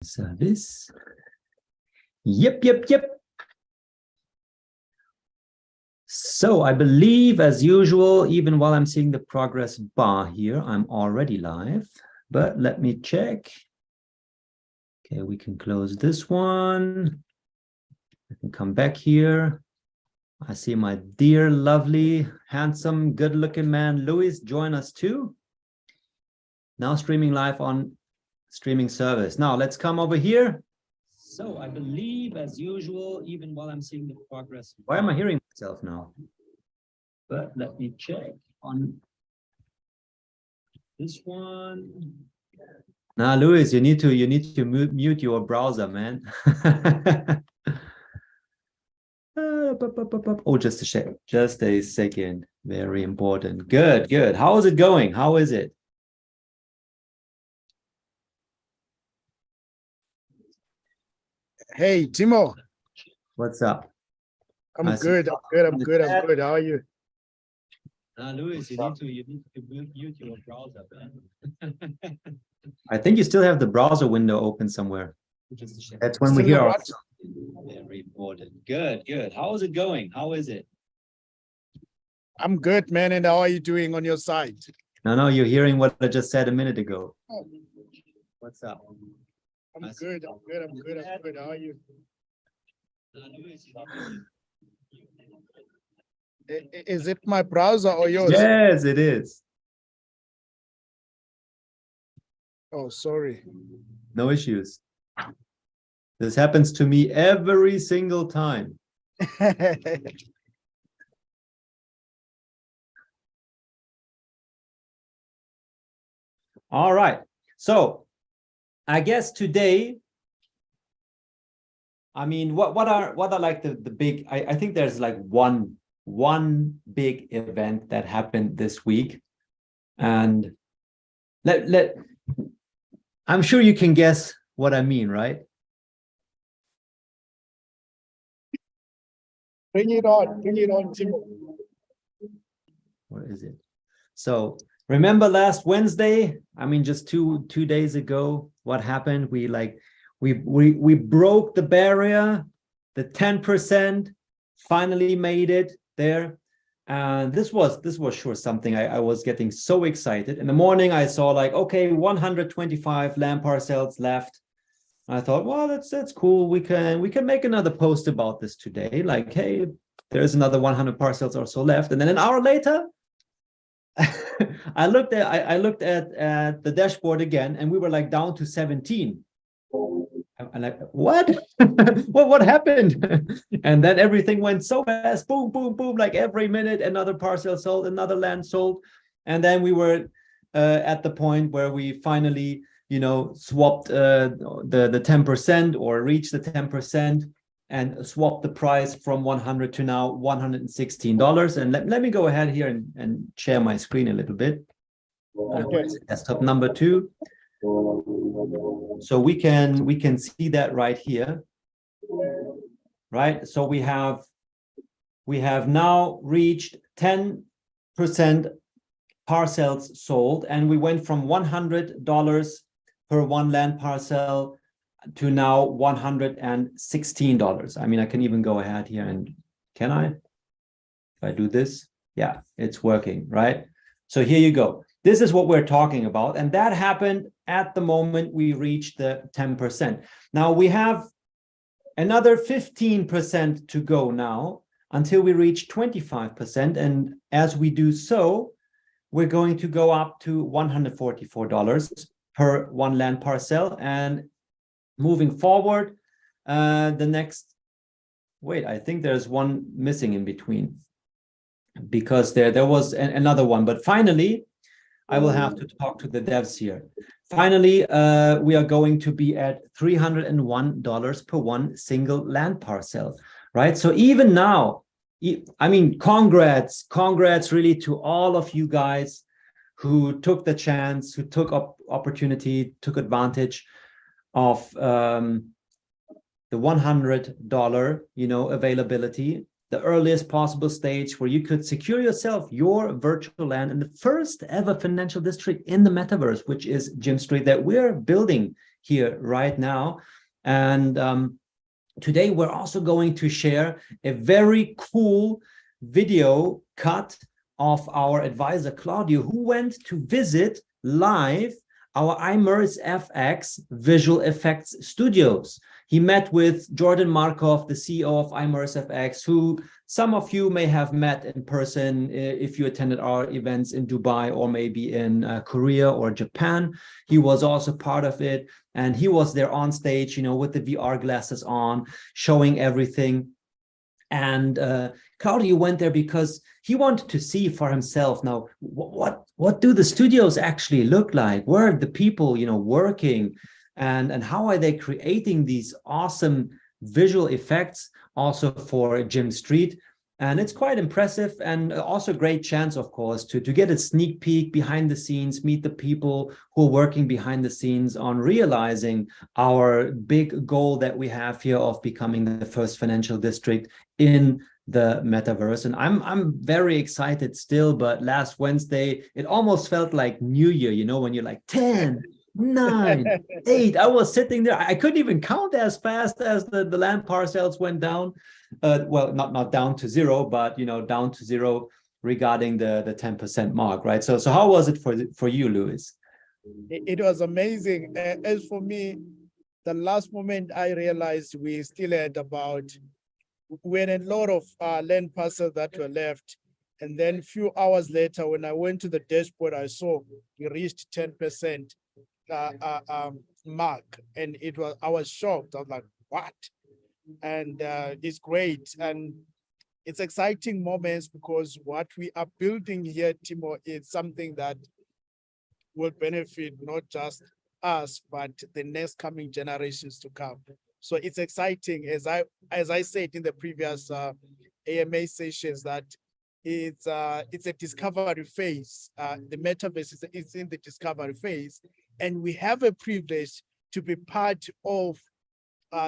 Service. Yep. So I believe, as usual, even while I'm seeing the progress bar here, I'm already live, but let me check. Okay, we can close this one. I can come back here. I see my dear, lovely, handsome, good-looking man, Louis, join us too. Now streaming live on streaming service. Now let's come over here. So I believe, as usual, even while I'm seeing the progress. Why am I hearing myself now? But let me check on this one. Now, Louis, you need to mute your browser, man. Oh, just a second. Very important. Good. How is it going? How is it? Hey, Timo. What's up? I'm good. How are you? Louis, you need to mute your browser, man. I think you still have the browser window open somewhere. That's when we hear our very important. Good. How is it going? How is it? I'm good, man. And how are you doing on your side? No, you're hearing what I just said a minute ago. What's up? I'm good. How are you? Is it my browser or yours? Yes, it is. Oh, sorry. No issues. This happens to me every single time. All right. So I guess today, I mean, what are like the big, I think there's like one big event that happened this week. And I'm sure you can guess what I mean, right? Bring it on, Timo. Where is it? So remember last Wednesday? I mean, just two days ago, what happened? We broke the barrier, the 10%, finally made it there. And this was sure something. I was getting so excited. In the morning, I saw like, okay, 125 land parcels left. I thought, well, that's cool. We can make another post about this today. Like, hey, there's another 100 parcels or so left. And then an hour later, I looked at the dashboard again, and we were like down to 17. I'm like, what? what happened? And then everything went so fast, boom, like every minute another parcel sold, another land sold. And then we were at the point where we finally, swapped the 10% or reached the 10% and swapped the price from 100 to now $116. And let me go ahead here and share my screen a little bit. Okay. Desktop number 2. So we can see that right here, right? So we have now reached 10% parcels sold, and we went from $100 per one land parcel to now $116. I mean, I can even go ahead here and can I? If I do this, yeah, it's working, right? So here you go. This is what we're talking about. And that happened at the moment we reached the 10%. Now we have another 15% to go now until we reach 25%. And as we do so, we're going to go up to $144 per one land parcel. And moving forward, I think there's one missing in between because there was another one. But finally, I will have to talk to the devs here. Finally, we are going to be at $301 per one single land parcel, right? So even now, I mean, congrats really to all of you guys who took the chance, who took opportunity, took advantage of the $100, availability, the earliest possible stage where you could secure yourself your virtual land in the first ever financial district in the metaverse, which is Jim Street, that we're building here right now. And today we're also going to share a very cool video cut of our advisor Claudio, who went to visit live our Immerse FX visual effects studios. He met with Jordan Markov, the CEO of Immerse FX, who some of you may have met in person if you attended our events in Dubai or maybe in Korea or Japan. He was also part of it, and he was there on stage, with the VR glasses on, showing everything. And Claudio went there because he wanted to see for himself now what do the studios actually look like? Where are the people working, and how are they creating these awesome visual effects also for Jim Street? And it's quite impressive, and also a great chance, of course, to get a sneak peek behind the scenes, meet the people who are working behind the scenes on realizing our big goal that we have here of becoming the first financial district in the metaverse. And I'm very excited still, but last Wednesday, it almost felt like New Year, when you're like 10, 9, 8. I was sitting there. I couldn't even count as fast as the land parcels went down. Well, not down to zero, but down to zero regarding the 10% mark, right? So how was it for you, Louis? It was amazing. As for me, the last moment I realized we still had when a lot of land parcels that were left. And then a few hours later, when I went to the dashboard, I saw we reached 10% mark. And I was shocked. I was like, what? And it's great. And it's exciting moments because what we are building here, Timo, is something that will benefit not just us, but the next coming generations to come. So it's exciting, as I said in the previous AMA sessions, that it's a discovery phase. The metaverse is in the discovery phase, and we have a privilege to be part of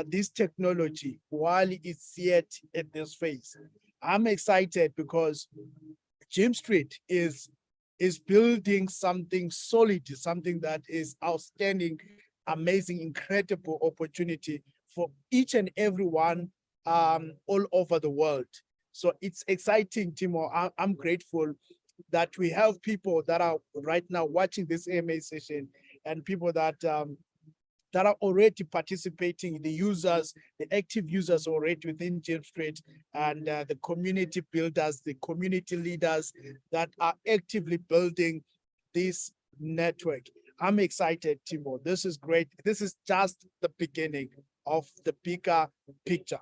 this technology while it's yet at this phase. I'm excited because Jim Street is building something solid, something that is outstanding, amazing, incredible opportunity for each and every one all over the world. So it's exciting, Timo. I'm grateful that we have people that are right now watching this AMA session, and people that are already participating, the users, the active users already within Jim Street, and the community builders, the community leaders that are actively building this network. I'm excited, Timo. This is great. This is just the beginning of the bigger picture.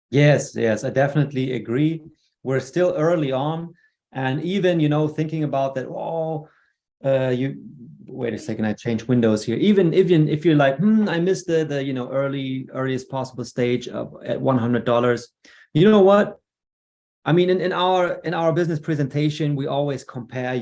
Yes, I definitely agree. We're still early on, and even thinking about that. You wait a second. I changed windows here. Even if you're like, I missed the earliest possible stage at $100. You know what? I mean, in our business presentation, we always compare.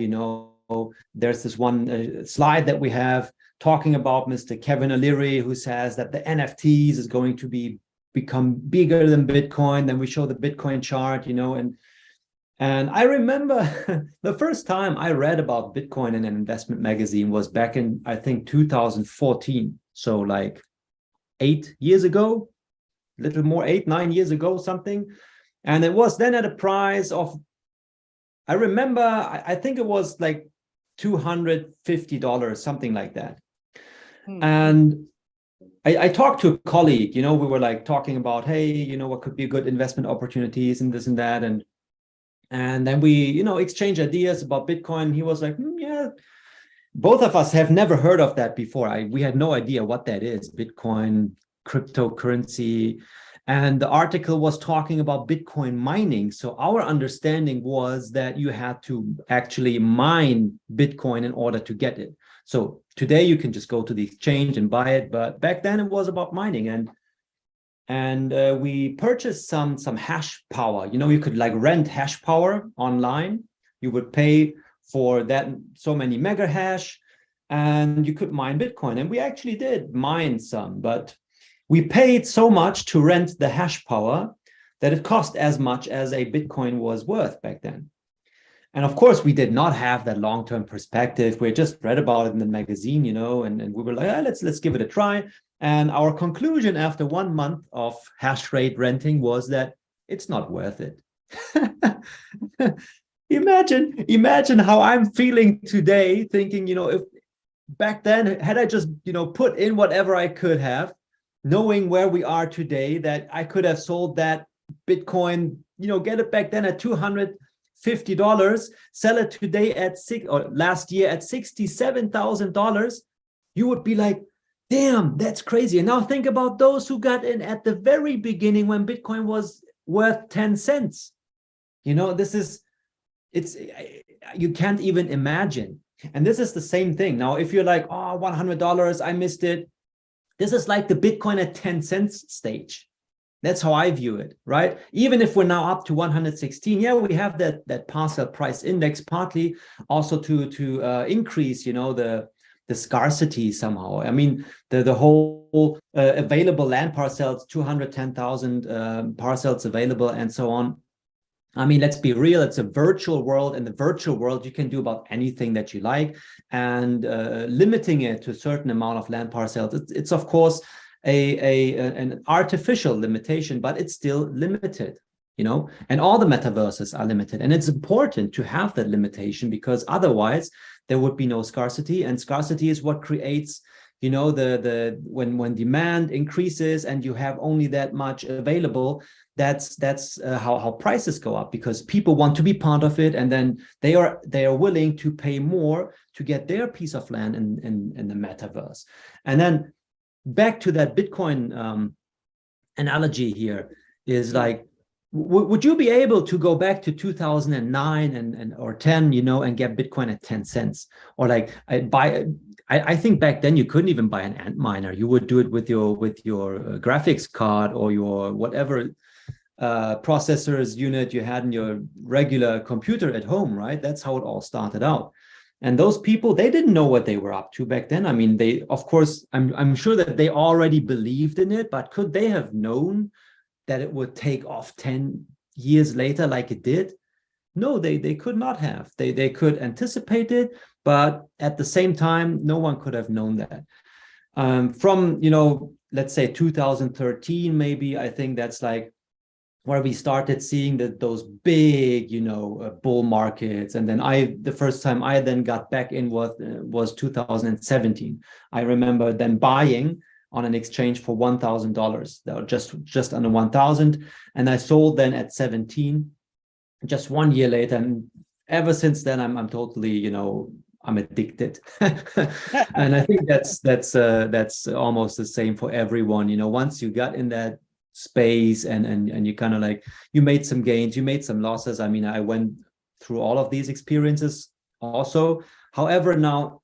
There's this one slide that we have talking about Mr. Kevin O'Leary, who says that the NFTs is going to become bigger than Bitcoin. Then we show the Bitcoin chart, and I remember the first time I read about Bitcoin in an investment magazine was back in, I think, 2014. So like 8 years ago, a little more, 8-9 years ago, something. And it was then at a price of, I remember, I think it was like $250, something like that. And I talked to a colleague, we were like talking about, hey, what could be good investment opportunities and this and that. And then we, exchange ideas about Bitcoin. He was like, yeah, both of us have never heard of that before. We had no idea what that is, Bitcoin, cryptocurrency. And the article was talking about Bitcoin mining. So our understanding was that you had to actually mine Bitcoin in order to get it. So today you can just go to the exchange and buy it. But back then it was about mining. And we purchased some hash power. You could like rent hash power online. You would pay for that so many mega hash, and you could mine Bitcoin. And we actually did mine some, but we paid so much to rent the hash power that it cost as much as a Bitcoin was worth back then. And of course, we did not have that long-term perspective. We just read about it in the magazine, and we were like, let's give it a try. And our conclusion after 1 month of hash rate renting was that it's not worth it. Imagine how I'm feeling today, thinking, if back then, had I just, put in whatever I could have, knowing where we are today, that I could have sold that Bitcoin, get it back then at $250, sell it today at last year at $67,000, you would be like, damn, that's crazy. And now think about those who got in at the very beginning when Bitcoin was worth 10 cents. You can't even imagine. And this is the same thing. Now, if you're like, oh, $100, I missed it. This is like the Bitcoin at 10 cents stage. That's how I view it, right? Even if we're now up to 116, yeah, we have that parcel price index partly also to increase, the scarcity somehow. I mean, the whole available land parcels, 210,000 parcels available and so on. I mean, let's be real, it's a virtual world. In the virtual world, you can do about anything that you like, and limiting it to a certain amount of land parcels, it's of course an artificial limitation, but it's still limited, and all the metaverses are limited. And it's important to have that limitation, because otherwise there would be no scarcity, and scarcity is what creates, when demand increases and you have only that much available, that's how prices go up, because people want to be part of it, and then they are willing to pay more to get their piece of land in the metaverse. And then back to that Bitcoin analogy here is like, would you be able to go back to 2009 and or 10, and get Bitcoin at 10 cents? Or like I think back then you couldn't even buy an Antminer. You would do it with your graphics card or your whatever processors unit you had in your regular computer at home, right? That's how it all started out. And those people, they didn't know what they were up to back then. I mean, they, of course, I'm sure that they already believed in it, but could they have known that it would take off 10 years later like it did? No, they could not have. They could anticipate it, but at the same time, no one could have known that. From, let's say 2013, maybe, I think that's like where we started seeing those big, bull markets. And then the first time I then got back in was 2017. I remember then buying on an exchange for $1,000. That was just under 1,000. And I sold then at 17, just 1 year later. And ever since then, I'm totally, I'm addicted. And I think that's almost the same for everyone. Once you got in that space and you kind of like, you made some gains, you made some losses. I mean, I went through all of these experiences also. However, now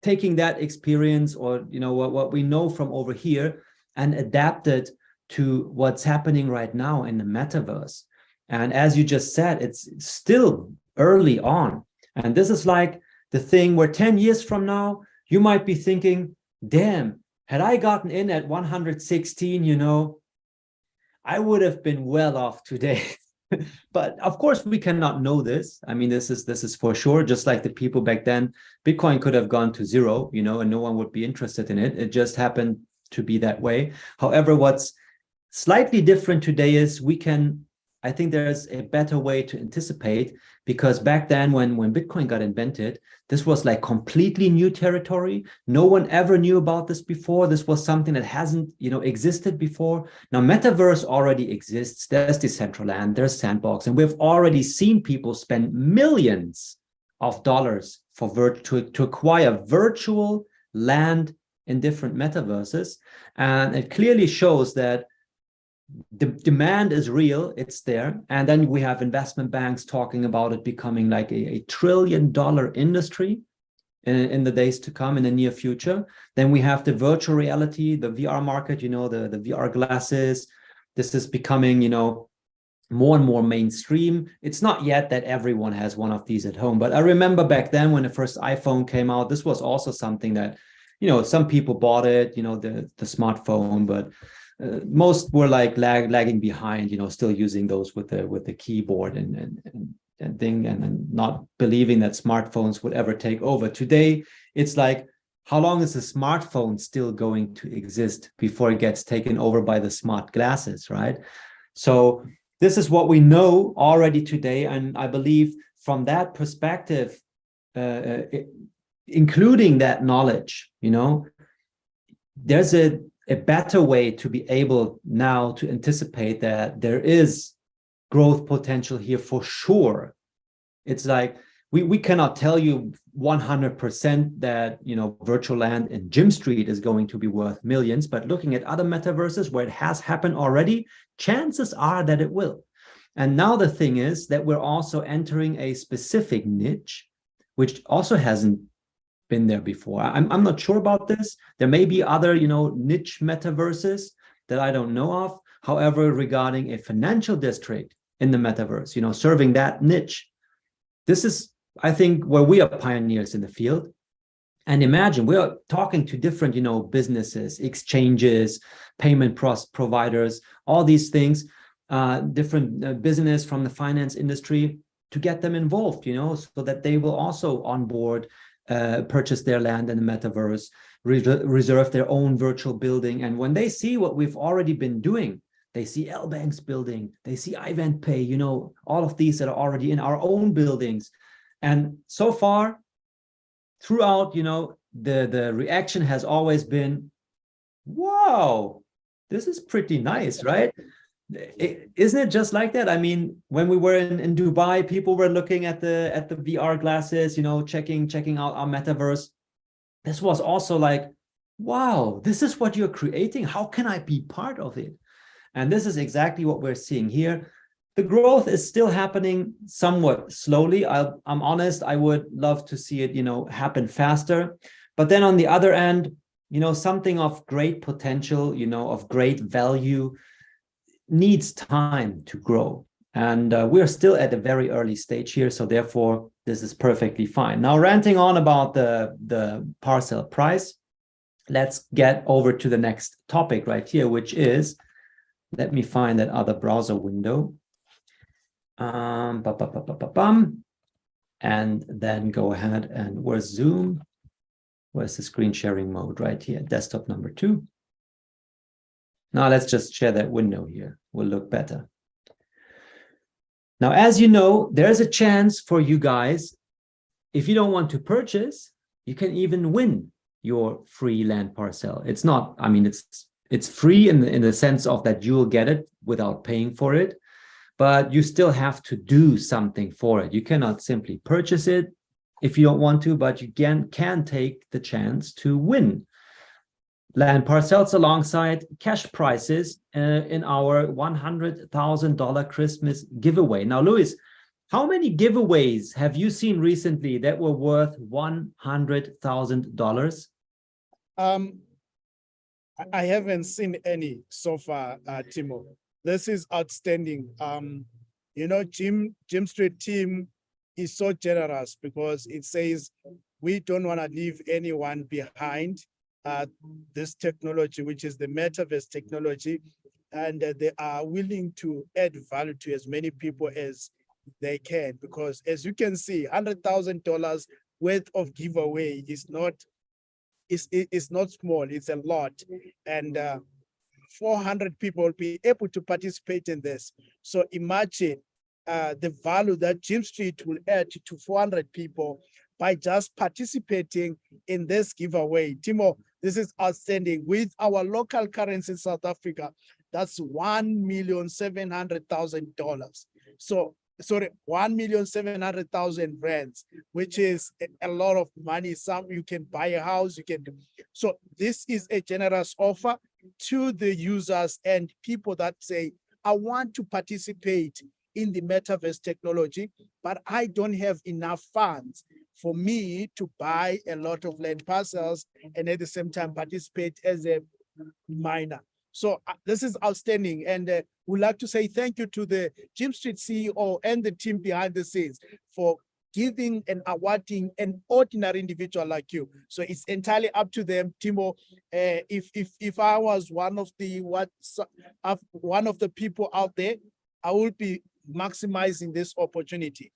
taking that experience, or what we know from over here, and adapt it to what's happening right now in the metaverse. And as you just said, it's still early on. And this is like the thing where 10 years from now, you might be thinking, damn, had I gotten in at 116, I would have been well off today. But of course, we cannot know this. I mean, this is for sure. Just like the people back then, Bitcoin could have gone to zero, and no one would be interested in it. It just happened to be that way. However, what's slightly different today is I think there's a better way to anticipate, because back then when Bitcoin got invented, this was like completely new territory. No one ever knew about this before. This was something that hasn't, existed before. Now, metaverse already exists. There's Decentraland, there's Sandbox, and we've already seen people spend millions of dollars to acquire virtual land in different metaverses. And it clearly shows that the demand is real, it's there. And then we have investment banks talking about it becoming like a $1 trillion industry in the days to come, in the near future. Then we have the virtual reality, the VR market, the VR glasses. This is becoming, more and more mainstream. It's not yet that everyone has one of these at home, but I remember back then when the first iPhone came out, this was also something that, some people bought it, the smartphone, but most were like lagging behind, still using those with the keyboard and thing, and not believing that smartphones would ever take over. Today, it's like, how long is the smartphone still going to exist before it gets taken over by the smart glasses, right? So this is what we know already today. And I believe from that perspective, including that knowledge, there's a better way to be able now to anticipate that there is growth potential here for sure. It's like, we cannot tell you 100% that virtual land in Jim Street is going to be worth millions, but looking at other metaverses where it has happened already, chances are that it will. And now the thing is that we're also entering a specific niche, which also hasn't been there before. I'm not sure about this. There may be other niche metaverses that I don't know of. However, regarding a financial district in the metaverse, serving that niche, this is, I think, where we are pioneers in the field. And imagine, we are talking to different, businesses, exchanges, payment providers, all these things, different business from the finance industry, to get them involved, so that they will also onboard, purchase their land in the metaverse, reserve their own virtual building. And when they see what we've already been doing, they see L Bank's building, they see Event Pay, all of these that are already in our own buildings. And so far, throughout, the reaction has always been, wow, this is pretty nice, right? Isn't it just like that? I mean, when we were in Dubai, people were looking at the VR glasses, checking out our metaverse. This was also like, wow, this is what you're creating. How can I be part of it? And this is exactly what we're seeing here. The growth is still happening somewhat slowly. I'm honest, I would love to see it, happen faster. But then on the other end, something of great potential, of great value, needs time to grow. And we're still at a very early stage here. So therefore, this is perfectly fine. Now, ranting on about the parcel price, let's get over to the next topic right here, which is, let me find that other browser window. And then go ahead and where's Zoom? Where's the screen sharing mode? Right here, desktop number 2. Now let's just share that window here. Will look better. Now, as you know, there's a chance for you guys, if you don't want to purchase, you can even win your free land parcel. It's not, I mean, it's free in the sense of that you will get it without paying for it, but you still have to do something for it. You cannot simply purchase it if you don't want to, but you can take the chance to win land parcels alongside cash prizes in our $100,000 Christmas giveaway. Now, Luis, how many giveaways have you seen recently that were worth $100,000? I haven't seen any so far, Timo. This is outstanding. Jim Street team is so generous because it says we don't want to leave anyone behind. This technology, which is the metaverse technology, and they are willing to add value to as many people as they can, because as you can see, $100,000 worth of giveaway is not small, it's a lot. And 400 people will be able to participate in this. So imagine the value that Jim Street will add to 400 people by just participating in this giveaway. Timo, this is outstanding. With our local currency in South Africa, that's $1,700,000. So, sorry, 1,700,000 rands, which is a lot of money. Some you can buy a house, you can do. So this is a generous offer to the users and people that say, I want to participate in the metaverse technology, but I don't have enough funds for me to buy a lot of land parcels and at the same time participate as a miner. So this is outstanding. And we'd like to say thank you to the Jim Street CEO and the team behind the scenes for giving and awarding an ordinary individual like you. So it's entirely up to them, Timo. If I was one of the people out there, I would be maximizing this opportunity.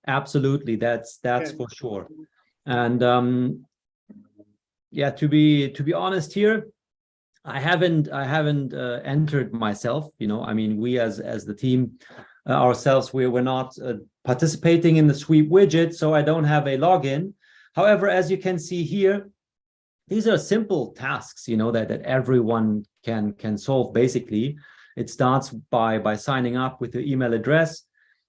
Absolutely, that's Yeah. for sure. And yeah, to be honest here, I haven't entered myself. I mean, we as the team ourselves, we're not participating in the sweep widget, so I don't have a login. However, as you can see here, these are simple tasks, that everyone can solve. Basically, it starts by signing up with your email address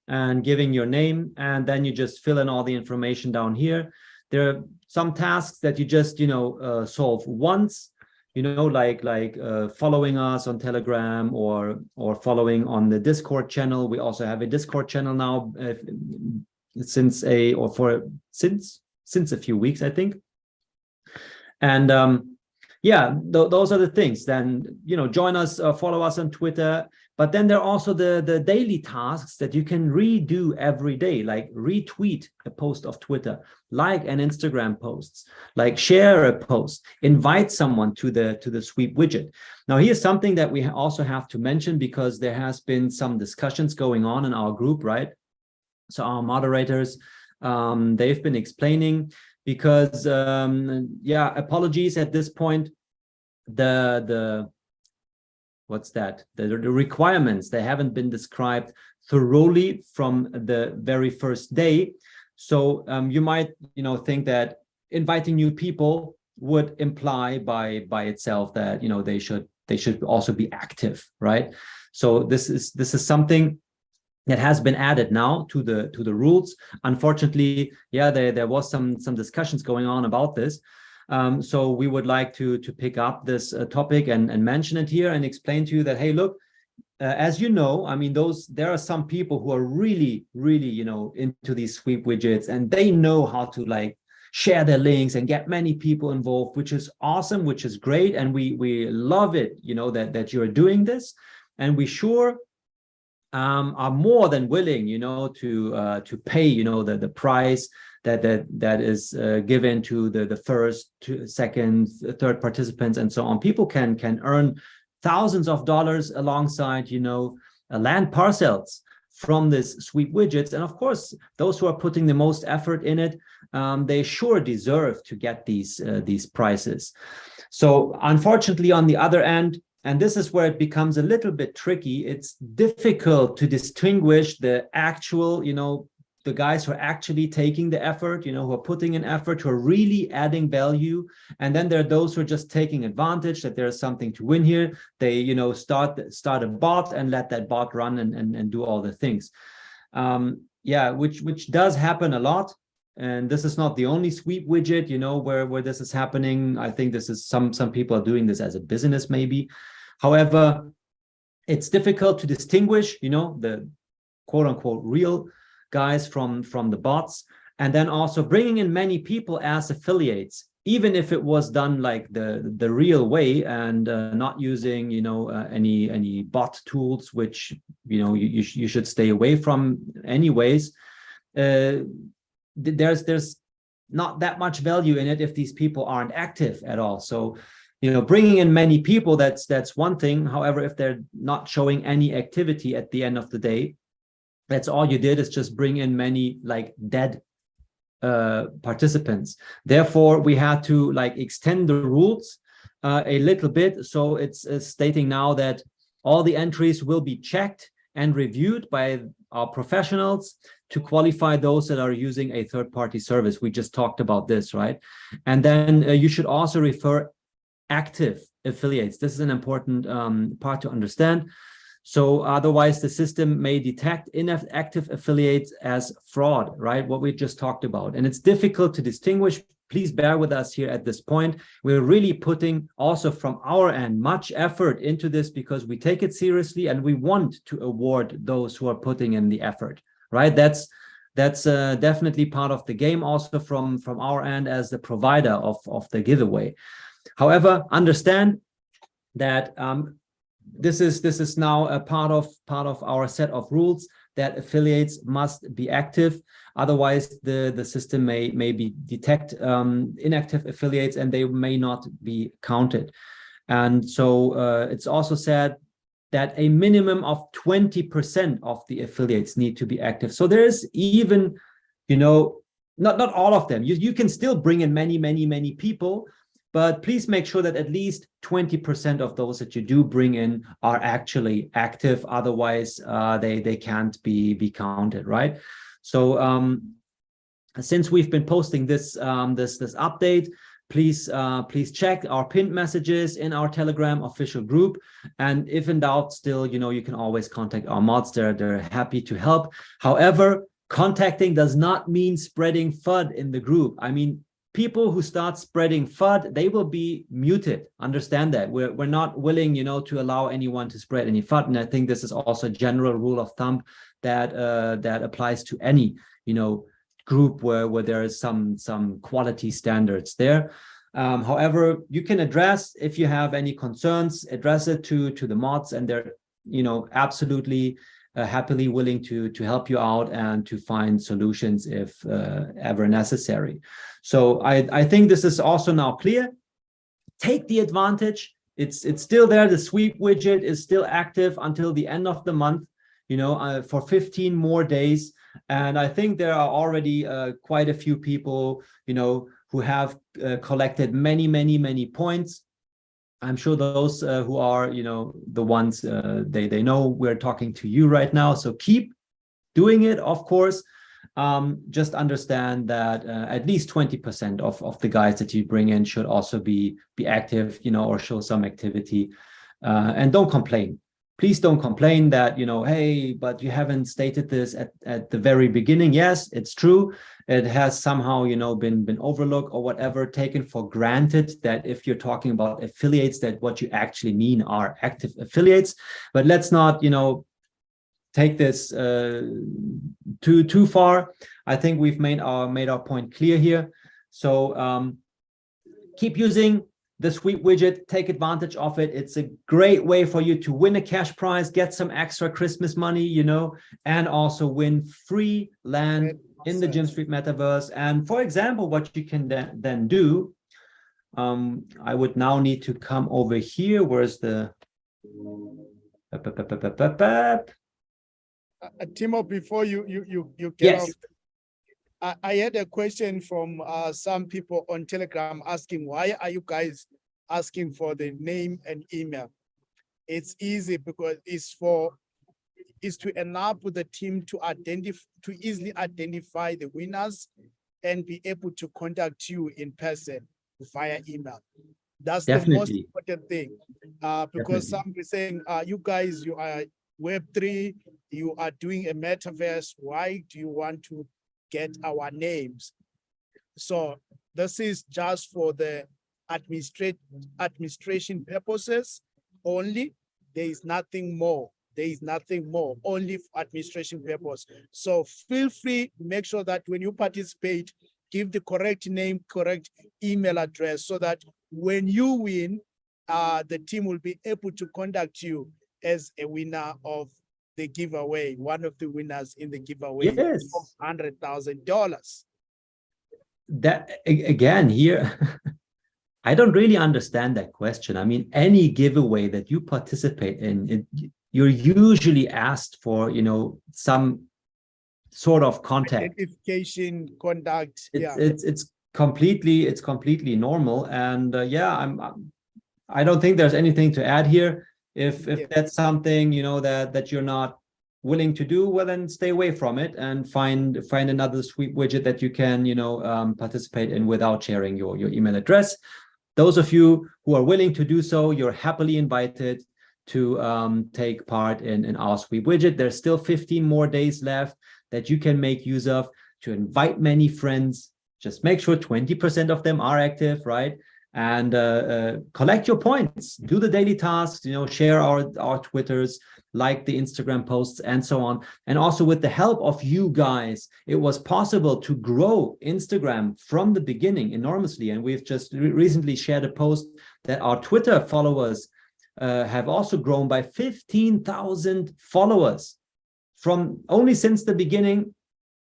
and giving your name, and then you just fill in all the information down here. There are some tasks that you just solve once, like following us on Telegram or following on the Discord channel. We also have a Discord channel now, since a few weeks, I think. And yeah, those are the things. Then join us, follow us on Twitter. But then there are also the daily tasks that you can redo every day, like retweet a post of Twitter, like an Instagram posts, like share a post, invite someone to the sweep widget. Now, here's something that we also have to mention, because there has been some discussions going on in our group, right? So our moderators, they've been explaining, because yeah, apologies at this point, the what's that, the requirements, they haven't been described thoroughly from the very first day. So you might think that inviting new people would imply by itself that they should also be active, right? So this is something that has been added now to the rules. Unfortunately, yeah, there was some discussions going on about this. So we would like to pick up this topic and mention it here and explain to you that, hey, look, as you know, I mean, there are some people who are really into these sweep widgets, and they know how to share their links and get many people involved, which is awesome, which is great, and we love it, that you're doing this, and we sure are more than willing, to pay, the price that is given to the first, second, third participants, and so on. People can earn thousands of dollars alongside, land parcels from this sweep widgets. And of course, those who are putting the most effort in it, they sure deserve to get these prices. So unfortunately, on the other end, and this is where it becomes a little bit tricky, it's difficult to distinguish the actual, the guys who are actually taking the effort, who are putting in effort, who are really adding value. And then there are those who are just taking advantage that there's something to win here. They, start a bot and let that bot run and do all the things. Yeah, which does happen a lot. And this is not the only sweep widget, where this is happening. I think this is some people are doing this as a business, maybe. However, it's difficult to distinguish, the quote unquote real guys from the bots, and then also bringing in many people as affiliates, even if it was done like the real way and not using, any bot tools, which, you should stay away from anyways. There's not that much value in it if these people aren't active at all. So, bringing in many people, that's one thing. However, if they're not showing any activity at the end of the day, that's all you did, is just bring in many dead participants. Therefore, we had to extend the rules a little bit. So it's stating now that all the entries will be checked and reviewed by our professionals to qualify those that are using a third-party service. We just talked about this, right? And then you should also refer active affiliates. This is an important part to understand. So otherwise, the system may detect inactive affiliates as fraud, right? What we just talked about. And it's difficult to distinguish. Please bear with us here at this point. We're really putting also from our end much effort into this, because we take it seriously and we want to award those who are putting in the effort, right? That's definitely part of the game also from our end as the provider of the giveaway. However, understand that this is now a part of our set of rules, that affiliates must be active. Otherwise, the system may detect inactive affiliates and they may not be counted. And so it's also said that a minimum of 20% of the affiliates need to be active. So there is even you know, not all of them. You can still bring in many people, but please make sure that at least 20% of those that you do bring in are actually active. Otherwise, they can't be counted, right? So since we've been posting this this update, please check our pinned messages in our Telegram official group. And if in doubt, still, you know, you can always contact our mods. They're happy to help. However, contacting does not mean spreading FUD in the group. I mean, people who start spreading FUD, they will be muted. Understand that. We're not willing, you know, to allow anyone to spread any FUD. And I think this is also a general rule of thumb that that applies to any, you know, group where there is some quality standards there. However, you can address, if you have any concerns, address it to the mods, and they're, you know, absolutely happily willing to help you out and to find solutions if ever necessary. So I think this is also now clear. Take the advantage. It's still there. The sweep widget is still active until the end of the month, you know, for 15 more days. And I think there are already quite a few people, you know, who have collected many points. I'm sure those who are, you know, the ones, they know we're talking to you right now. So keep doing it, of course. Just understand that at least 20% of the guys that you bring in should also be active, you know, or show some activity. And don't complain. Please don't complain that, you know, hey, but you haven't stated this at the very beginning. Yes, it's true. It has somehow, you know, been overlooked or whatever, taken for granted that if you're talking about affiliates, that what you actually mean are active affiliates. But let's not, you know, take this too far. I think we've made our point clear here. So keep using the sweep widget, take advantage of it. It's a great way for you to win a cash prize, get some extra Christmas money, you know, and also win free land in the Gym Street metaverse. And for example, what you can then do, I would now need to come over here. Where's the Timo, before you get yes. off, I had a question from some people on Telegram asking, why are you guys asking for the name and email? It's easy because it's to enable the team to easily identify the winners and be able to contact you in person via email. That's Definitely the most important thing. Because some are saying, you guys, you are Web3, you are doing a metaverse. Why do you want to get our names? So this is just for the administration purposes only. There is nothing more. There is nothing more, only for administration purpose. So feel free, make sure that when you participate, give the correct name, correct email address, so that when you win, the team will be able to contact you as a winner of the giveaway, one of the winners in the giveaway of $100,000. That again here, I don't really understand that question. I mean, any giveaway that you participate in, you're usually asked for, you know, some sort of contact. Identification, contact. It's completely normal. And yeah, I don't think there's anything to add here. If that's something, you know, that you're not willing to do, well, then stay away from it and find another sweep widget that you can, you know, participate in without sharing your email address. Those of you who are willing to do so, you're happily invited to take part in our sweep widget. There's still 15 more days left that you can make use of to invite many friends. Just make sure 20% of them are active, right? And collect your points, do the daily tasks, you know, share our Twitters, like the Instagram posts and so on. And also with the help of you guys, it was possible to grow Instagram from the beginning enormously. And we've just recently shared a post that our Twitter followers have also grown by 15,000 followers from only since the beginning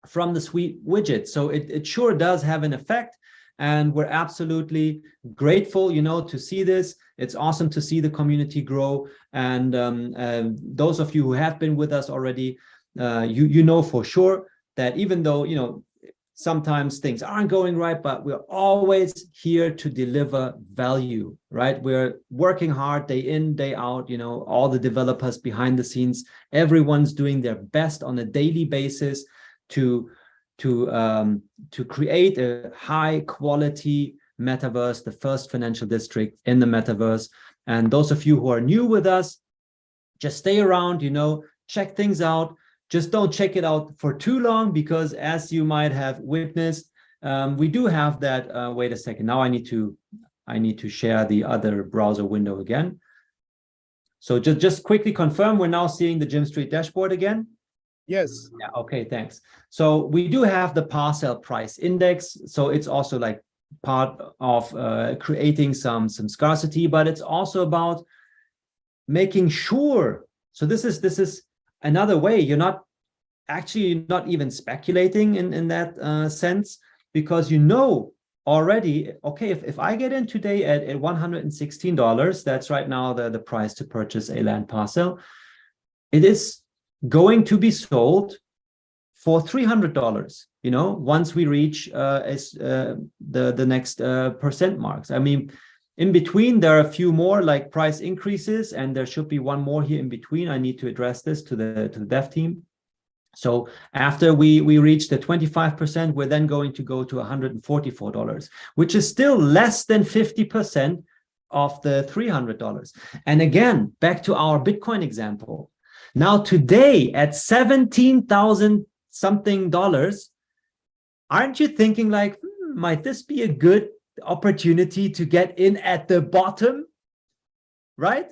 from the sweep widget. So it sure does have an effect. And we're absolutely grateful, you know, to see this. It's awesome to see the community grow. And those of you who have been with us already, you know for sure that even though, you know, sometimes things aren't going right, but we're always here to deliver value, right? We're working hard day in, day out, all the developers behind the scenes, everyone's doing their best on a daily basis to create a high quality metaverse, the first financial district in the metaverse. And those of you who are new with us, just stay around, check things out. Just don't check it out for too long, because as you might have witnessed, we do have that. Wait a second. Now I need to share the other browser window again. So just quickly confirm, we're now seeing the Gym Street dashboard again. Yes. Yeah. Okay. Thanks. So we do have the parcel price index. So it's also like part of creating some scarcity, but it's also about making sure. So this is another way. You're not even speculating in that sense, because already, okay, if I get in today at $116, that's right now the price to purchase a land parcel, it is going to be sold for $300, once we reach the next percent marks. I mean, in between, there are a few more like price increases, and there should be one more here in between. I need to address this to the dev team. So after we reach the 25%, we're then going to go to $144, which is still less than 50% of the $300. And again, back to our Bitcoin example. Now today at 17,000 something dollars, aren't you thinking like, might this be a good opportunity to get in at the bottom, right?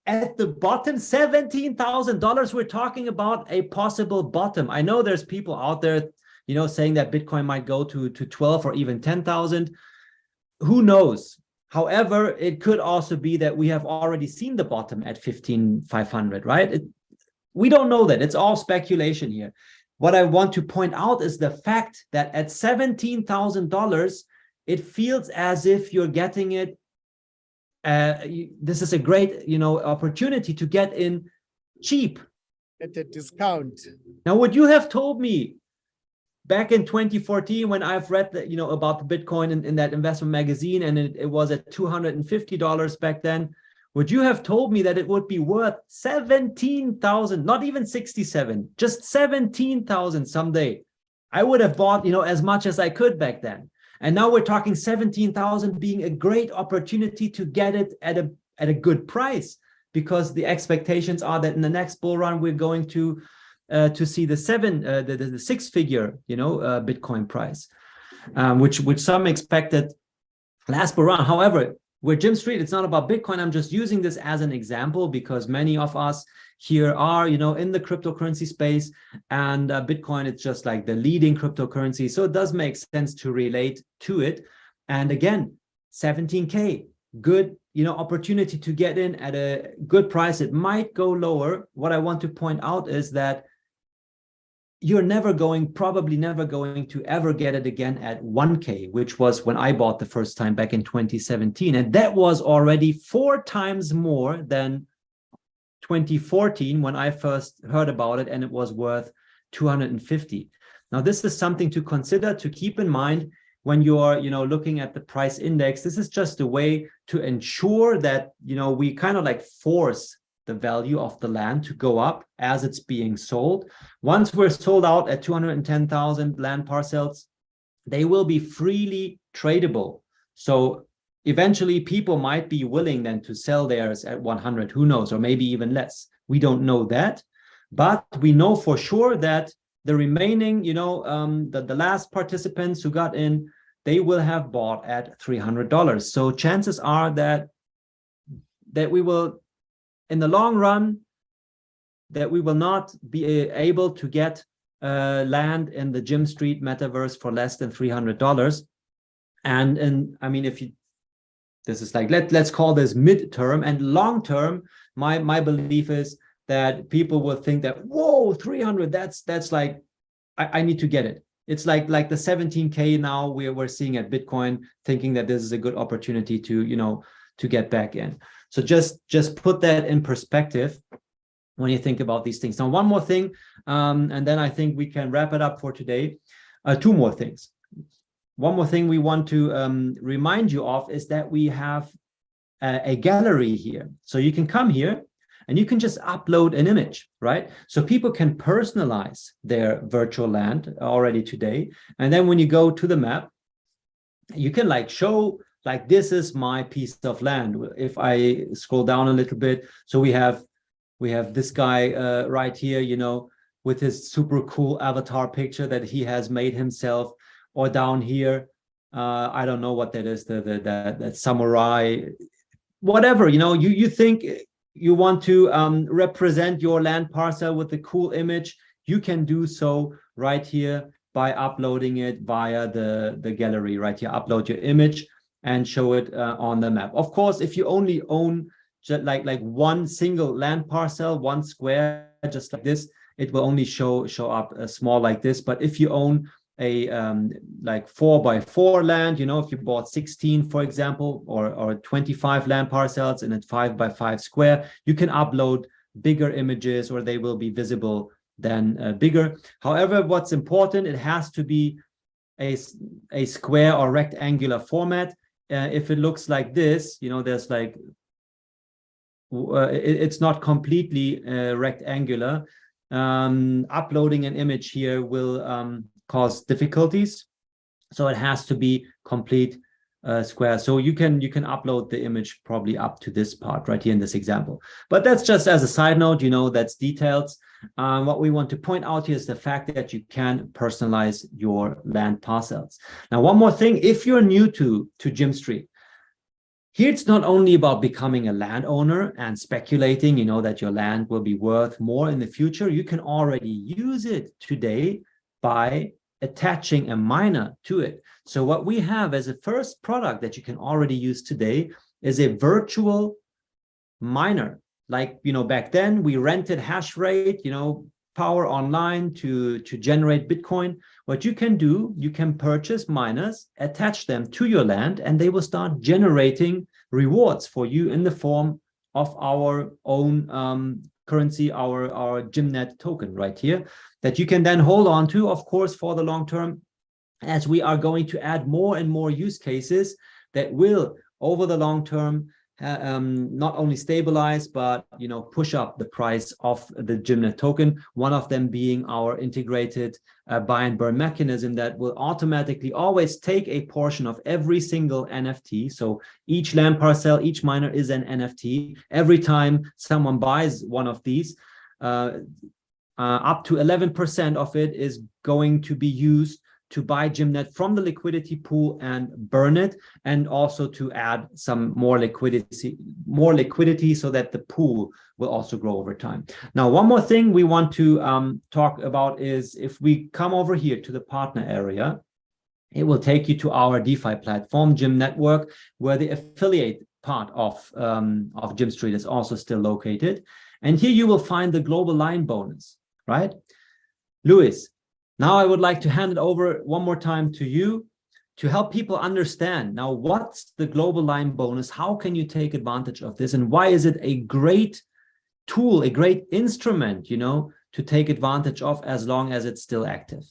At the bottom, $17,000, we're talking about a possible bottom. I know there's people out there, saying that Bitcoin might go to 12 or even 10,000. Who knows? However, it could also be that we have already seen the bottom at 15,500, right? We don't know that. It's all speculation here. What I want to point out is the fact that at $17,000, it feels as if you're getting it. This is a great, opportunity to get in cheap at a discount. Now, would you have told me back in 2014 when I've read that, about the Bitcoin in that investment magazine, and it was at $250 back then, would you have told me that it would be worth 17,000, not even 67, just 17,000 someday? I would have bought, as much as I could back then. And now we're talking 17,000 being a great opportunity to get it at a good price, because the expectations are that in the next bull run we're going to see the six-figure Bitcoin price, which some expected last bull run. However, with Gym Street, it's not about Bitcoin. I'm just using this as an example because many of us here are, in the cryptocurrency space, and Bitcoin, it's just like the leading cryptocurrency. So it does make sense to relate to it. And again, 17K, good, opportunity to get in at a good price. It might go lower. What I want to point out is that you're probably never going to ever get it again at 1K, which was when I bought the first time back in 2017. And that was already 4 times more than 2014 when I first heard about it, and it was worth 250. Now, this is something to consider, to keep in mind when you're, looking at the price index. This is just a way to ensure that, we kind of like force the value of the land to go up as it's being sold. Once we're sold out at 210,000 land parcels, they will be freely tradable. So eventually people might be willing then to sell theirs at 100, who knows, or maybe even less. We don't know that, but we know for sure that the remaining, the last participants who got in, they will have bought at $300. So chances are that we will, in the long run, that we will not be able to get land in the Gym Street metaverse for less than $300. And I mean, this is like, let's call this midterm, and long term, my belief is that people will think that, whoa, 300, that's like, I need to get it. It's like the 17K now we're seeing at Bitcoin, thinking that this is a good opportunity to get back in. So just put that in perspective when you think about these things. Now, one more thing, and then I think we can wrap it up for today. Two more things. One more thing we want to remind you of is that we have a gallery here. So you can come here and you can just upload an image, right? So people can personalize their virtual land already today. And then when you go to the map, you can like show like, this is my piece of land. If I scroll down a little bit, so we have this guy right here, you know, with his super cool avatar picture that he has made himself, or down here, I don't know what that is, that samurai, whatever, you know, you think you want to represent your land parcel with a cool image, you can do so right here by uploading it via the gallery right here. Upload your image and show it on the map. Of course, if you only own just like one single land parcel, one square, just like this, it will only show up small like this. But if you own a like 4x4 land, you know, if you bought 16, for example, or 25 land parcels in a 5x5 square, you can upload bigger images, or they will be visible then bigger. However, what's important, it has to be a square or rectangular format. If it looks like this, you know, there's like it's not completely rectangular. Uploading an image here will cause difficulties, so it has to be complete square. So you can upload the image probably up to this part right here in this example. But that's just as a side note, you know, that's details. What we want to point out here is the fact that you can personalize your land parcels. Now, one more thing, if you're new to GymStreet, here it's not only about becoming a landowner and speculating, you know, that your land will be worth more in the future. You can already use it today by attaching a miner to it. So what we have as a first product that you can already use today is a virtual miner. Like, you know, back then we rented hash rate, you know, power online to generate Bitcoin. What you can do, you can purchase miners, attach them to your land, and they will start generating rewards for you in the form of our own currency, our GymNet token right here, that you can then hold on to, of course, for the long term, as we are going to add more and more use cases that will, over the long term, not only stabilize, but, you know, push up the price of the GymNet token. One of them being our integrated buy and burn mechanism that will automatically always take a portion of every single NFT. So each land parcel, each miner is an NFT. Every time someone buys one of these, up to 11% of it is going to be used to buy GymNet from the liquidity pool and burn it, and also to add some more liquidity so that the pool will also grow over time. Now, one more thing we want to talk about is, if we come over here to the partner area, it will take you to our DeFi platform, Gym Network, where the affiliate part of GymStreet is also still located. And here you will find the global line bonus, right? Luis, now I would like to hand it over one more time to you to help people understand now what's the global line bonus, how can you take advantage of this, and why is it a great tool, a great instrument, you know, to take advantage of as long as it's still active.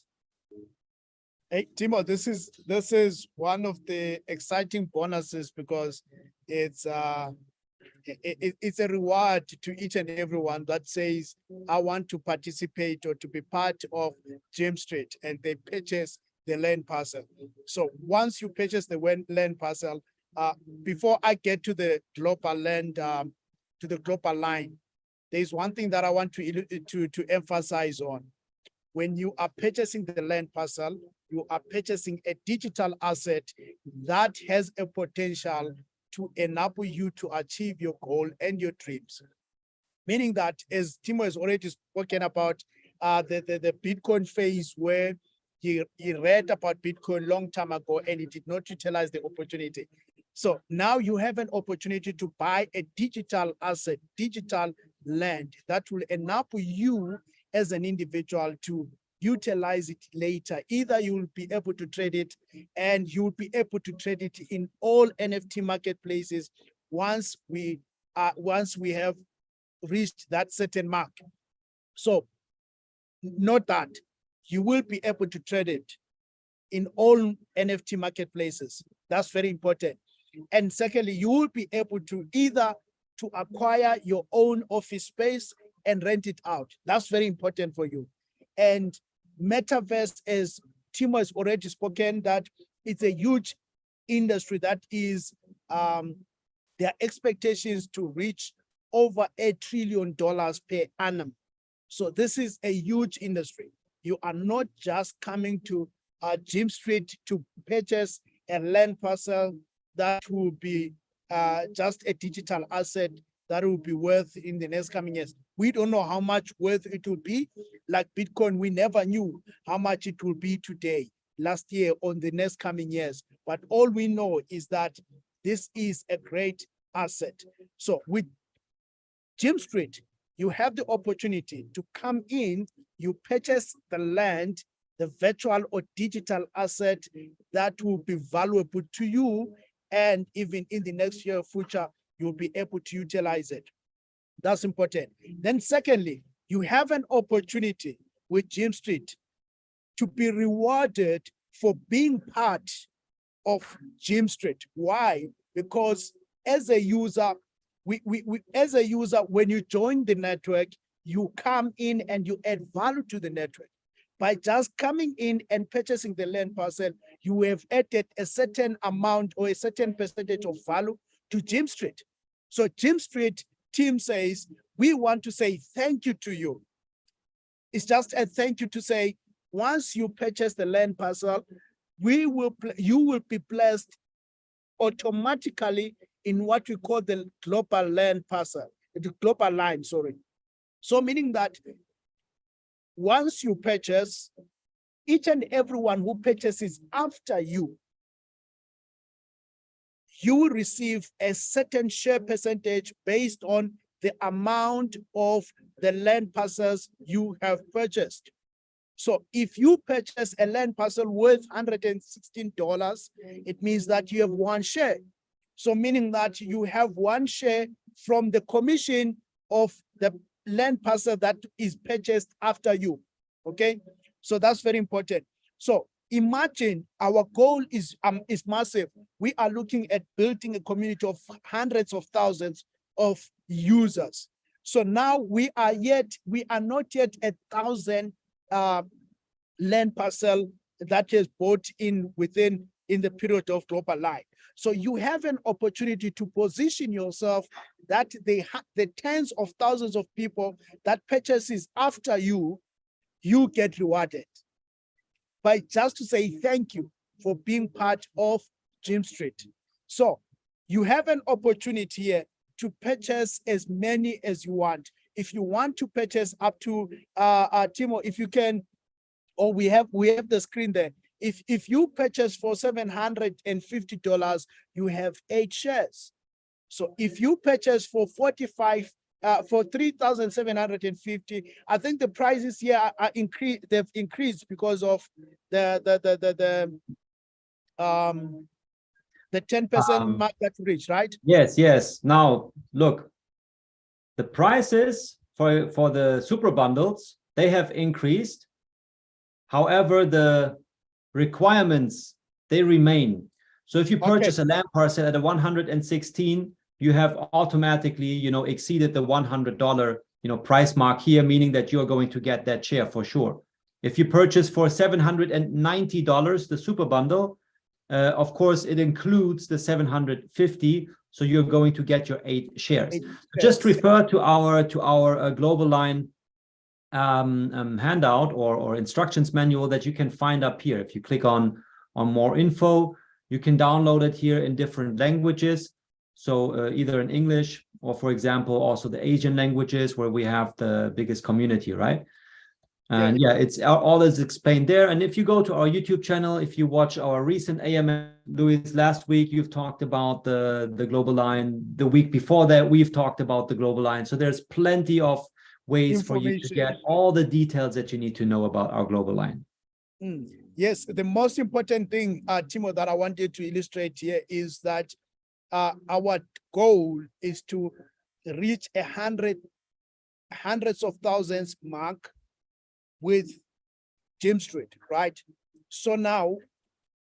Hey, Timo, this is one of the exciting bonuses because it's a reward to each and everyone that says, I want to participate or to be part of GymStreet, and they purchase the land parcel. So once you purchase the land parcel, before I get to the global land, to the global line, there's one thing that I want to emphasize on. When you are purchasing the land parcel, you are purchasing a digital asset that has a potential to enable you to achieve your goal and your dreams. Meaning that, as Timo has already spoken about, the Bitcoin phase where he read about Bitcoin long time ago and he did not utilize the opportunity. So now you have an opportunity to buy a digital asset, digital land that will enable you as an individual to utilize it later. Either you will be able to trade it, and you will be able to trade it in all NFT marketplaces once we have reached that certain mark. So note that you will be able to trade it in all NFT marketplaces. That's very important. And secondly, you will be able to either to acquire your own office space and rent it out. That's very important for you. And metaverse, as Timo has already spoken, that it's a huge industry that is their expectations to reach over $1 trillion per annum. So this is a huge industry. You are not just coming to Jim Street to purchase a land parcel that will be just a digital asset that will be worth in the next coming years. We don't know how much worth it will be. Like Bitcoin, we never knew how much it will be today, last year, on the next coming years. But all we know is that this is a great asset. So with Jim Street, you have the opportunity to come in, you purchase the land, the virtual or digital asset that will be valuable to you, and even in the next year future, you'll be able to utilize it. That's important. Then secondly, you have an opportunity with Jim Street to be rewarded for being part of Jim Street. Why? Because as a user, as a user, when you join the network, you come in and you add value to the network. By just coming in and purchasing the land parcel, you have added a certain amount or a certain percentage of value to Jim Street. So Jim Street team says, we want to say thank you to you. It's just a thank you to say, once you purchase the land parcel, you will be blessed automatically in what we call the global land parcel, the global line, sorry. So meaning that once you purchase, each and everyone who purchases after you, you will receive a certain share percentage based on the amount of the land parcels you have purchased. So if you purchase a land parcel worth $116, it means that you have one share. So meaning that you have one share from the commission of the land parcel that is purchased after you, okay? So that's very important. So imagine our goal is massive. We are looking at building a community of hundreds of thousands of users. So now we are not yet 1,000 land parcel that is bought in the period of global life. So you have an opportunity to position yourself that the tens of thousands of people that purchases after you, you get rewarded by just to say thank you for being part of Jim Street. So you have an opportunity here to purchase as many as you want. If you want to purchase up to Timo, if you can, or we have the screen there. If you purchase for $750, you have 8 shares. So if you purchase for for 3,750, I think the prices here are increased. They've increased because of the 10% mark that you reached, right? Yes. Now look, the prices for the super bundles, they have increased. However, the requirements, they remain. So if you purchase a land parcel at a 116, you have automatically, exceeded the $100, price mark here, meaning that you're going to get that share for sure. If you purchase for $790, the super bundle, of course, it includes the 750. So you're going to get your 8 shares. Just refer to our Global Line handout or instructions manual that you can find up here. If you click on more info, you can download it here in different languages. So either in English or, for example, also the Asian languages where we have the biggest community, right? And yeah, it's all is explained there. And if you go to our YouTube channel, if you watch our recent AMM, Luis, last week, you've talked about the Global Line. The week before that, we've talked about the Global Line. So there's plenty of ways for you to get all the details that you need to know about our Global Line. Yes, the most important thing, Timo, that I wanted to illustrate here is that our goal is to reach hundreds of thousands mark with Jim Street, right? So now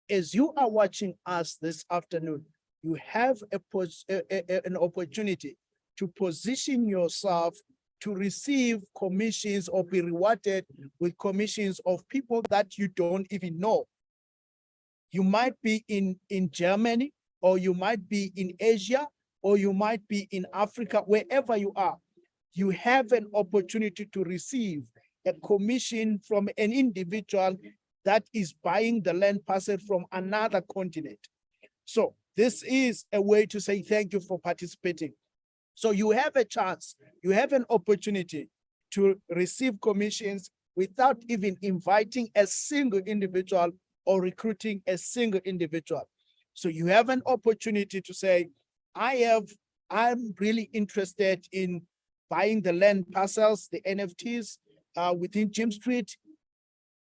as you are watching us this afternoon, you have an opportunity to position yourself to receive commissions or be rewarded with commissions of people that you don't even know. You might be in Germany, or you might be in Asia, or you might be in Africa, wherever you are. You have an opportunity to receive a commission from an individual that is buying the land parcel from another continent. So this is a way to say thank you for participating. So you have a chance, you have an opportunity to receive commissions without even inviting a single individual or recruiting a single individual. So you have an opportunity to say, I'm really interested in buying the land parcels, the NFTs within Jim Street,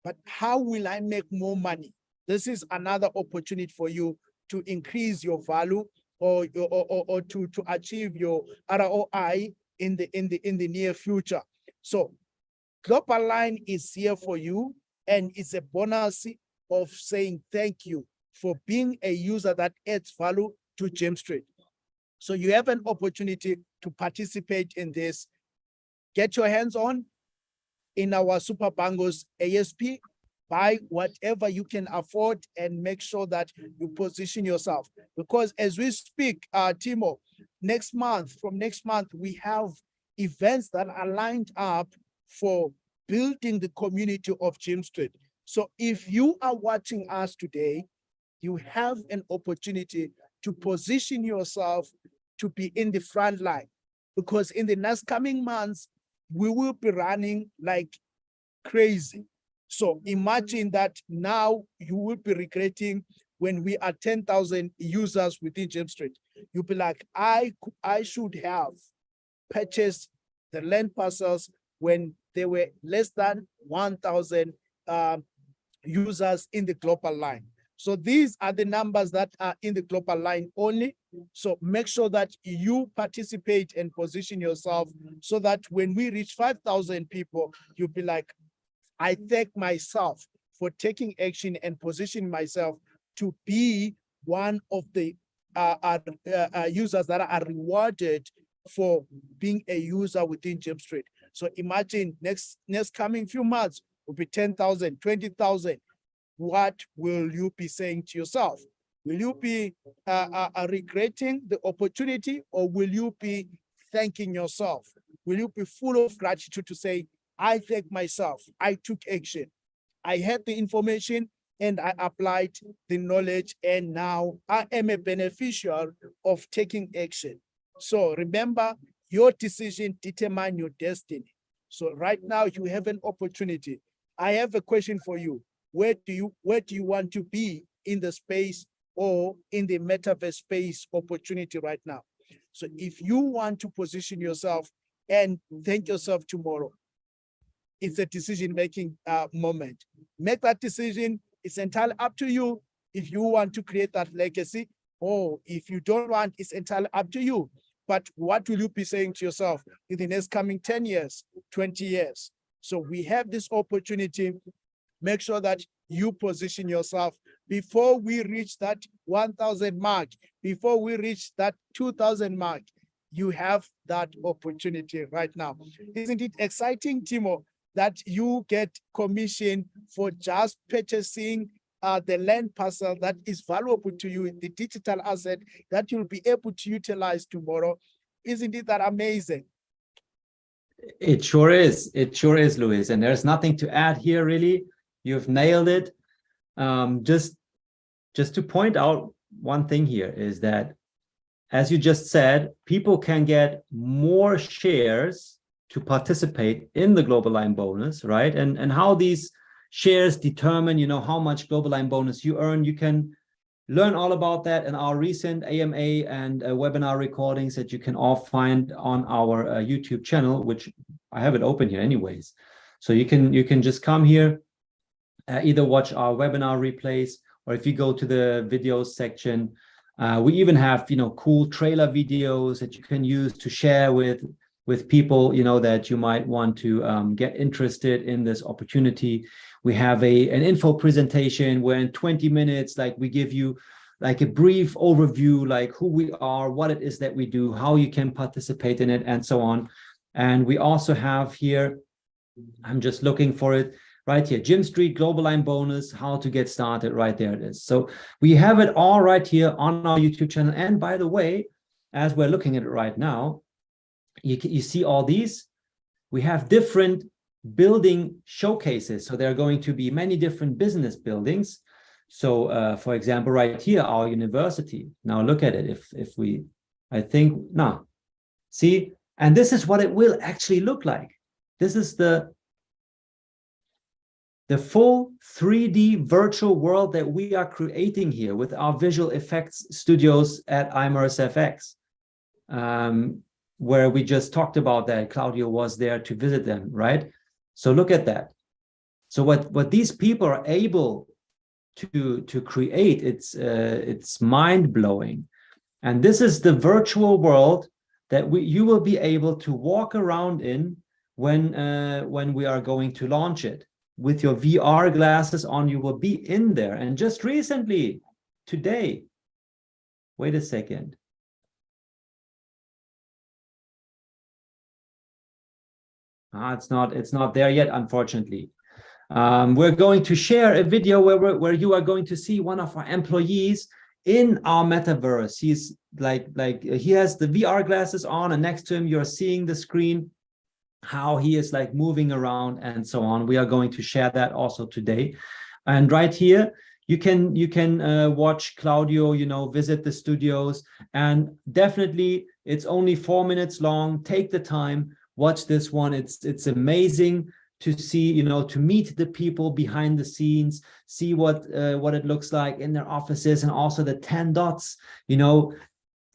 but how will I make more money? This is another opportunity for you to increase your value or to achieve your ROI in the near future. So Global Line is here for you, and it's a bonus of saying thank you for being a user that adds value to Jim Street. So you have an opportunity to participate in this. Get your hands on in our Super Bangos ASP, buy whatever you can afford and make sure that you position yourself. Because as we speak, Timo, from next month, we have events that are lined up for building the community of Jim Street. So if you are watching us today, you have an opportunity to position yourself to be in the front line, because in the next coming months, we will be running like crazy. So imagine that now you will be regretting when we are 10,000 users within Jim Street. You'll be like, I should have purchased the land parcels when there were less than 1,000 users in the Global Line. So these are the numbers that are in the Global Line only. So make sure that you participate and position yourself so that when we reach 5,000 people, you'll be like, I thank myself for taking action and positioning myself to be one of the users that are rewarded for being a user within Jim Street. So imagine next coming few months will be 10,000, 20,000. What will you be saying to yourself? Will you be regretting the opportunity, or will you be thanking yourself? Will you be full of gratitude to say, I thank myself, I took action, I had the information and I applied the knowledge, and now I am a beneficiary of taking action. So remember, your decision determines your destiny. So right now you have an opportunity. I have a question for you. Where do you want to be in the space or in the metaverse space opportunity right now? So if you want to position yourself and thank yourself tomorrow, it's a decision-making moment. Make that decision. It's entirely up to you if you want to create that legacy, or if you don't want, it's entirely up to you. But what will you be saying to yourself in the next coming 10 years, 20 years? So we have this opportunity. Make sure that you position yourself before we reach that 1,000 mark, before we reach that 2,000 mark. You have that opportunity right now. Isn't it exciting, Timo, that you get commission for just purchasing the land parcel that is valuable to you, the digital asset that you'll be able to utilize tomorrow? Isn't it that amazing? It sure is. It sure is, Luis. And there's nothing to add here, really. You've nailed it. Just to point out one thing here is that, as you just said, people can get more shares to participate in the Global Line bonus, right? And how these shares determine, how much Global Line bonus you earn. You can learn all about that in our recent AMA and webinar recordings that you can all find on our YouTube channel, which I have it open here anyways. So you can just come here, either watch our webinar replays, or if you go to the videos section, we even have cool trailer videos that you can use to share with people that you might want to get interested in this opportunity. We have an info presentation where in 20 minutes, like we give you like a brief overview, like who we are, what it is that we do, how you can participate in it, and so on. And we also have here, I'm just looking for it right here, Jim Street Global Line bonus, how to get started. Right there it is. So we have it all right here on our YouTube channel. And by the way, as we're looking at it right now, you see all these. We have different building showcases. So there are going to be many different business buildings. So for example, right here, our university. Now look at it. If we, I think, now, see, and this is what it will actually look like. This is the full 3D virtual world that we are creating here with our visual effects studios at ImmerseFX, where we just talked about that. Claudio was there to visit them, right? So look at that. So what these people are able to create, it's mind-blowing. And this is the virtual world that you will be able to walk around in when we are going to launch it. With your VR glasses on, you will be in there. And just recently, today, wait a second. It's not there yet, unfortunately. We're going to share a video where you are going to see one of our employees in our metaverse. He's like he has the VR glasses on, and next to him you're seeing the screen, how he is like moving around and so on. We are going to share that also today. And right here you can watch Claudio, visit the studios, and definitely it's only 4 minutes long. Take the time, watch this one. It's amazing to see, to meet the people behind the scenes, see what it looks like in their offices, and also the 10 dots,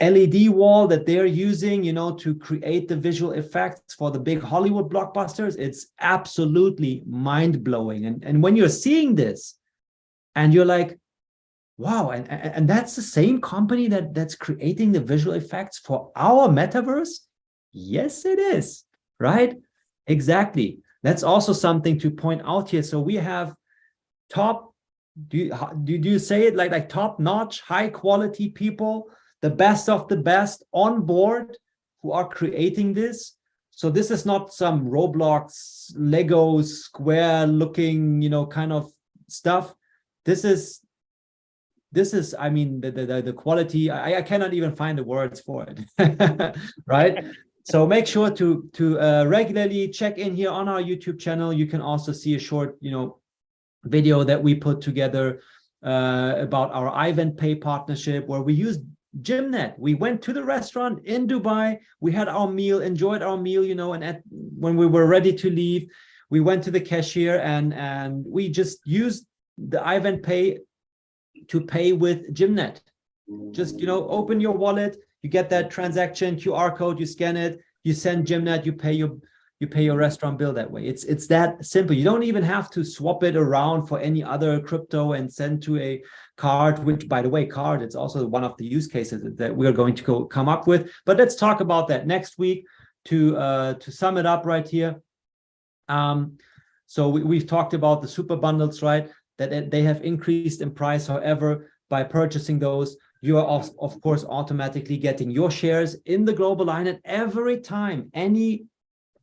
LED wall that they're using, to create the visual effects for the big Hollywood blockbusters. It's absolutely mind-blowing. And when you're seeing this and you're like, wow, and that's the same company that's creating the visual effects for our metaverse? Yes, it is, right? Exactly. That's also something to point out here. So we have top, do you say it like top-notch, high-quality people, the best of the best on board who are creating this. So this is not some Roblox, Lego, square looking, kind of stuff. This is, I mean, the quality, I cannot even find the words for it, right? So make sure to regularly check in here on our YouTube channel. You can also see a short, video that we put together about our iVentPay partnership, where we used Gymnet. We went to the restaurant in Dubai. We had our meal, enjoyed our meal, and when we were ready to leave, we went to the cashier and we just used the iVentPay to pay with Gymnet. Just, open your wallet, you get that transaction QR code, you scan it, you send Gymnet, you pay your restaurant bill that way. It's that simple. You don't even have to swap it around for any other crypto and send to a card, which, by the way, card, it's also one of the use cases that we're going to come up with. But let's talk about that next week. To sum it up right here. So we've talked about the super bundles, right? That they have increased in price. However, by purchasing those, you are of course automatically getting your shares in the global line. And every time any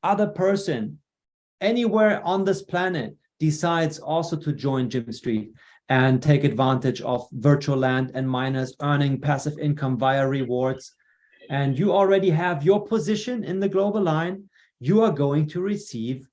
other person anywhere on this planet decides also to join Jim Street and take advantage of virtual land and miners earning passive income via rewards, and you already have your position in the global line, you are going to receive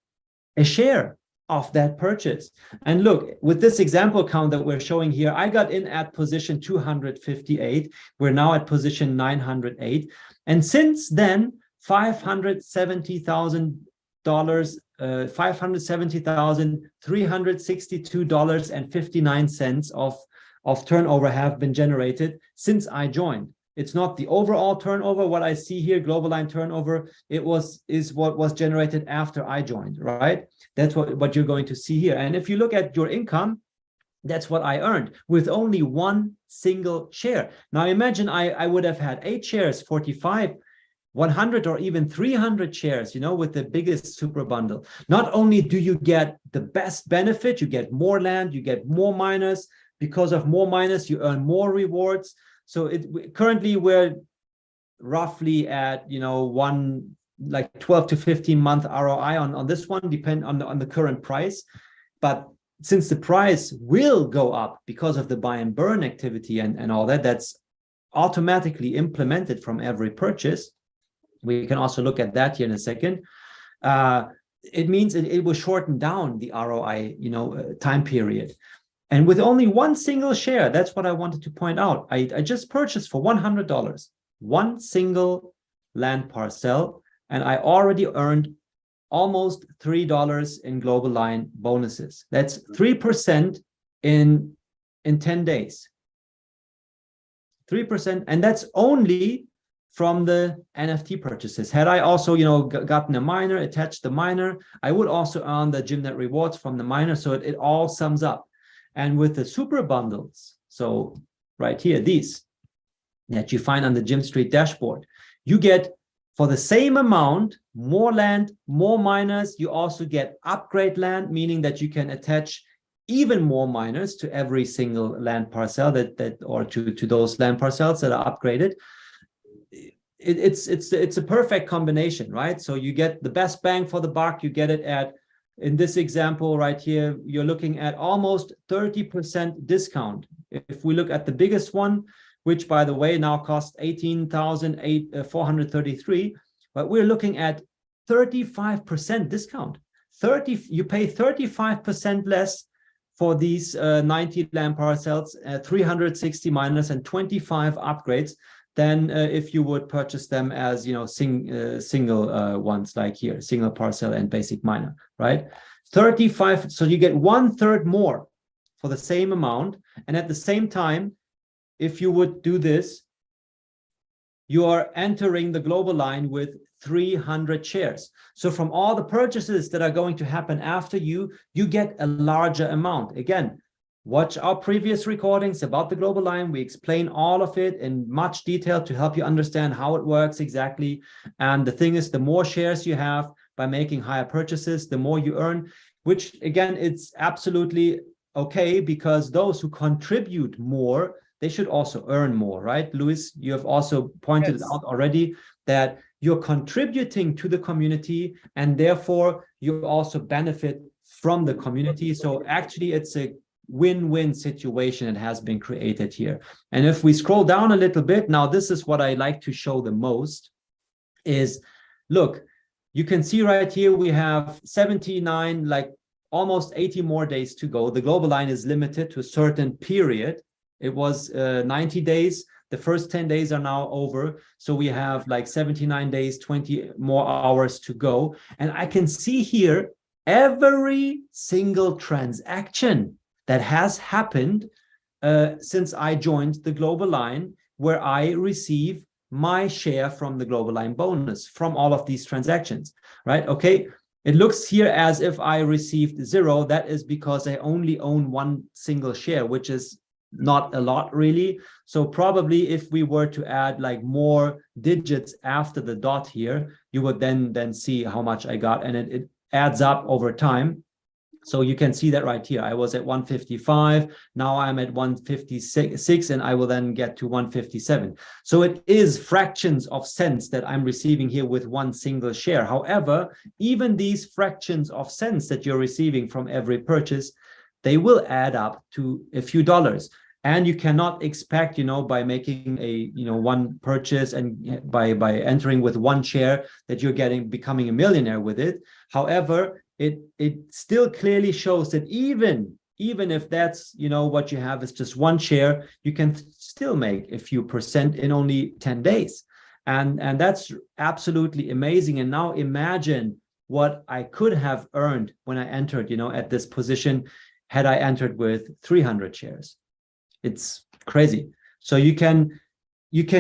a share of that purchase. And look, with this example count that we're showing here, I got in at position 258. We're now at position 908. And since then, $570,362.59 of turnover have been generated since I joined. It's not the overall turnover. What I see here, global line turnover, is what was generated after I joined, right? That's what you're going to see here. And if you look at your income, that's what I earned with only one single share. Now imagine I would have had 8 shares, 45 100 or even 300 shares, with the biggest super bundle, not only do you get the best benefit, you get more land, you get more miners. Because of more miners, you earn more rewards. So currently we're roughly at, one like 12 to 15 month ROI on this one, depend on the current price. But since the price will go up because of the buy and burn activity and all that, that's automatically implemented from every purchase. We can also look at that here in a second. It means it will shorten down the ROI, time period. And with only one single share, that's what I wanted to point out. I just purchased for $100, one single land parcel, and I already earned almost $3 in Global Line bonuses. That's 3% in 10 days. 3%, and that's only from the NFT purchases. Had I also, gotten a miner, attached the miner, I would also earn the GymNet rewards from the miner. So it all sums up. And with the super bundles, so right here, these that you find on the Gym Street dashboard, you get for the same amount, more land, more miners. You also get upgrade land, meaning that you can attach even more miners to every single land parcel or to those land parcels that are upgraded. It's a perfect combination, right? So you get the best bang for the buck. You get it at, in this example right here, you're looking at almost 30% discount. If we look at the biggest one, which by the way now costs $18,433, but we're looking at 35% discount. You pay 35% less for these 90 land parcels, 360 miners, and 25 upgrades than if you would purchase them as single ones like here, single parcel and basic miner, right? 35, so you get 1/3 more for the same amount, and at the same time, if you would do this, you are entering the Global Line with 300 shares. So from all the purchases that are going to happen after you get a larger amount. Again, watch our previous recordings about the Global Line. We explain all of it in much detail to help you understand how it works exactly. And the thing is, the more shares you have by making higher purchases, the more you earn, which again, it's absolutely okay, because those who contribute more, they should also earn more, right? Luis, you have also pointed Yes. out already that you're contributing to the community, and therefore you also benefit from the community. So actually it's a win-win situation that has been created here. And if we scroll down a little bit, now this is what I like to show the most is, look, you can see right here, we have 79, like almost 80 more days to go. The Global Line is limited to a certain period. It was 90 days. The first 10 days are now over. So we have like 79 days, 20 more hours to go. And I can see here every single transaction that has happened since I joined the Global Line, where I receive my share from the Global Line bonus from all of these transactions, right? Okay, it looks here as if I received 0. That is because I only own one single share, which is not a lot really. So probably if we were to add like more digits after the dot here, you would then see how much I got, and it adds up over time. So you can see that right here. I was at 155. Now I'm at 156, and I will then get to 157. So it is fractions of cents that I'm receiving here with one single share. However, even these fractions of cents that you're receiving from every purchase, they will add up to a few dollars. And you cannot expect, by making a, one purchase and by entering with one share that you're becoming a millionaire with it. However, it still clearly shows that even if that's, what you have is just one share, you can still make a few percent in only 10 days. And that's absolutely amazing. And now imagine what I could have earned when I entered, at this position, had I entered with 300 shares. It's crazy. So you can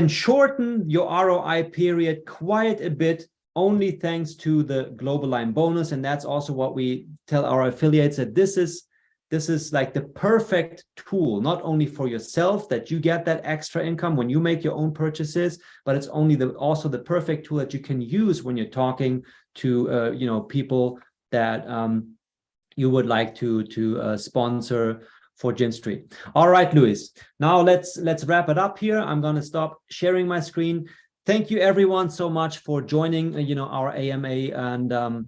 shorten your ROI period quite a bit, only thanks to the Global Line bonus. And that's also what we tell our affiliates, that this is this is like the perfect tool, not only for yourself that you get that extra income when you make your own purchases, but it's also the perfect tool that you can use when you're talking to people that you would like to sponsor for Gym Street. All right, Luis. Now let's wrap it up here. I'm going to stop sharing my screen. Thank you everyone so much for joining our AMA, and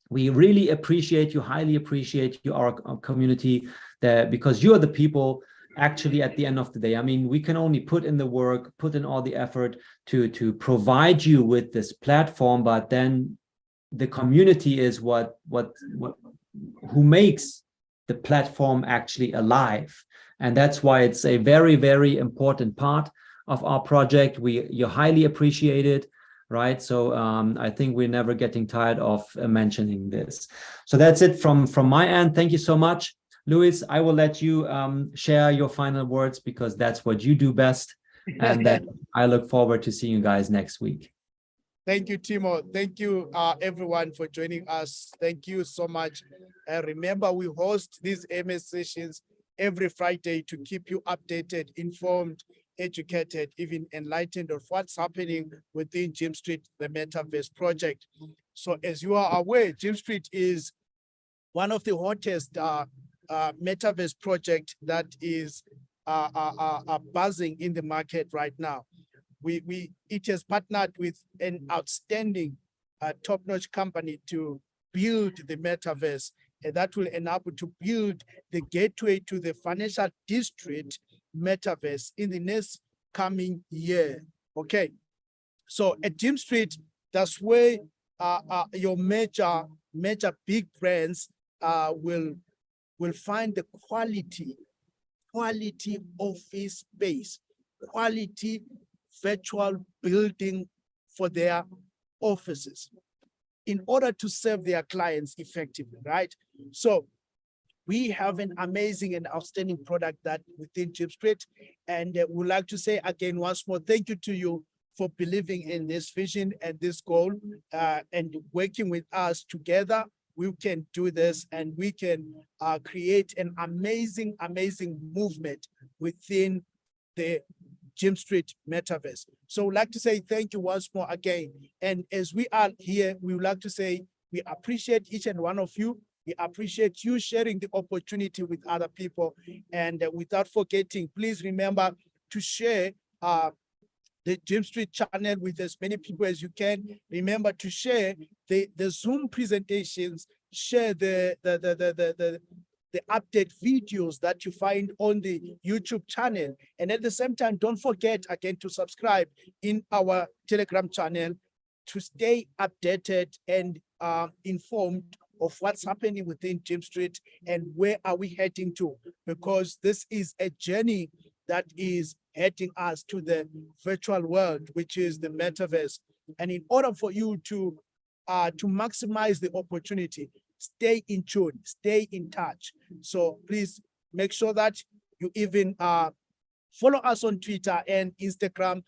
we really appreciate you, highly appreciate you, our community, because you are the people actually at the end of the day. I mean, we can only put in the work, put in all the effort to provide you with this platform, but then the community is who makes the platform actually alive. And that's why it's a very, very important part of our project. You highly appreciate it, right? So I think we're never getting tired of mentioning this. So that's it from my end. Thank you so much, Luis. I will let you share your final words, because that's what you do best. And then I look forward to seeing you guys next week. Thank you, Timo. Thank you, everyone, for joining us. Thank you so much. Remember, we host these MS sessions every Friday to keep you updated, informed, educated, even enlightened of what's happening within Gym Street, the Metaverse project. So as you are aware, Gym Street is one of the hottest Metaverse project that is buzzing in the market right now. It has partnered with an outstanding top-notch company to build the Metaverse, and that will enable to build the gateway to the financial district Metaverse in the next coming year. Okay, so at Gym Street, that's where your major big brands will find the quality office space, quality virtual building for their offices in order to serve their clients effectively, right? So we have an amazing and outstanding product that within Gym Street, and we'd like to say again once more, thank you to you for believing in this vision and this goal, and working with us together. We can do this, and we can create an amazing movement within the Gym Street Metaverse. So we'd like to say thank you once more again. And as we are here, we would like to say we appreciate each and one of you. We appreciate you sharing the opportunity with other people. And without forgetting, please remember to share the Gym Street channel with as many people as you can. Remember to share the Zoom presentations, share the update videos that you find on the YouTube channel. And at the same time, don't forget again to subscribe in our Telegram channel to stay updated and informed of what's happening within Gym Street and where are we heading to, because this is a journey that is heading us to the virtual world, which is the Metaverse. And in order for you to maximize the opportunity, stay in tune, stay in touch. So please make sure that you even follow us on Twitter and Instagram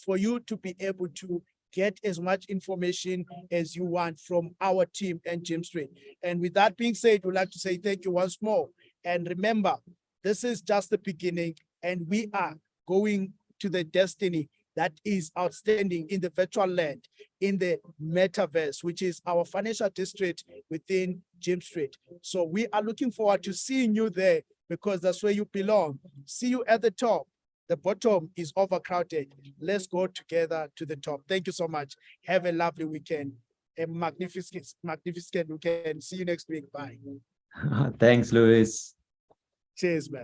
for you to be able to get as much information as you want from our team and Gym Street. And with that being said, we'd like to say thank you once more. And remember, this is just the beginning, and we are going to the destiny that is outstanding in the virtual land, in the Metaverse, which is our financial district within Gym Street. So we are looking forward to seeing you there, because that's where you belong. See you at the top. The bottom is overcrowded. Let's go together to the top. Thank you so much. Have a lovely weekend. A magnificent weekend. See you next week. Bye. Thanks, Luis. Cheers, man.